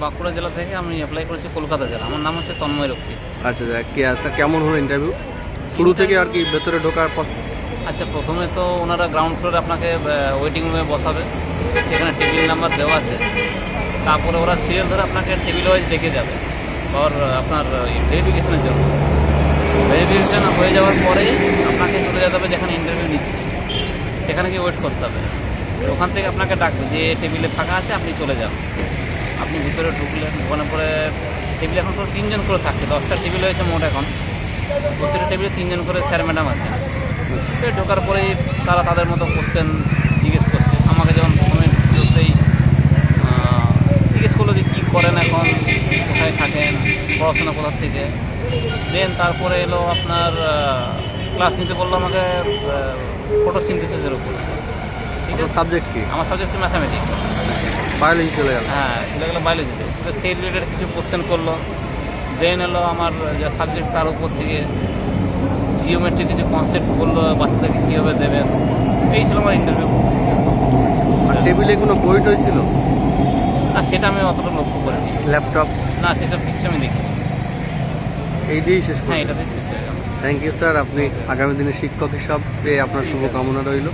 বাঁকুড়া জেলা থেকে, আমি অ্যাপ্লাই করেছি কলকাতা জেলা। আমার নাম হচ্ছে তন্ময় রক্ষিত। আচ্ছা, কেমন হলো ইন্টারভিউ শুরু থেকে আর কি ভেতরে ঢোকার পর? আচ্ছা, প্রথমে তো ওনারা গ্রাউন্ড ফ্লোরে আপনাকে ওয়েটিং রুমে বসাবে, সেখানে টেবিল নাম্বার দেওয়া আছে। তারপরে ওরা সিরিয়াল ধরে আপনাকে টেবিল ওয়াইজ ডেকে যাবে আর আপনার ভেরিফিকেশনের জন্য। ভেরিফিকেশন হয়ে যাওয়ার পরেই আপনাকে চলে যেতে হবে যেখানে ইন্টারভিউ নিচ্ছে, সেখানে গিয়ে ওয়েট করতে হবে। ওখান থেকে আপনাকে ডাকবে যে টেবিলে ফাঁকা আছে, আপনি চলে যান। আপনি ভিতরে ঢুকলেন, ঢোকানোর পরে টেবিলে এখন তো 3 জন করে থাকছে, 10টা টেবিল হয়েছে মোট। এখন প্রতিটা টেবিলে 3 জন করে স্যার ম্যাডাম আছে। ঢোকার পরেই তারা তাদের মতো কোশ্চেন জিজ্ঞেস করছে। আমাকে যেমন প্রথমে ঢুকতেই জিজ্ঞেস করলো যে কী করেন এখন, কোথায় থাকেন, পড়াশোনা কোথার থেকে। দেন তারপরে এলো আপনার ক্লাস নিতে বললো আমাকে ফটোসিনথেসিসের উপর। ঠিক আছে, সাবজেক্ট কি? আমার সাবজেক্ট হচ্ছে ম্যাথামেটিক্স। বায়োলজি চলে গেল? হ্যাঁ, চলে গেলো বায়োলজিতে। সেই রিলেটেড কিছু কোশ্চেন করলো। দেন এলো আমার যে সাবজেক্ট তার উপর থেকে জিওমেট্রি কিছু কনসেপ্ট করলো, বাচ্চাদেরকে কীভাবে দেবেন। এই ছিল আমার ইন্টারভিউ। আর টেবিলে কোনো বই টই ছিল? না, সেটা আমি অতটা লক্ষ্য করিনি। ল্যাপটপ? না, সেসব কিছু আমি দেখিনি। এই দিয়েই শেষ হ্যাঁ, করুন। এটাতেই শেষ হয়ে গেল। থ্যাংক ইউ স্যার, আপনি আগামী দিনে শিক্ষক হিসাবে আপনার শুভকামনা রইল।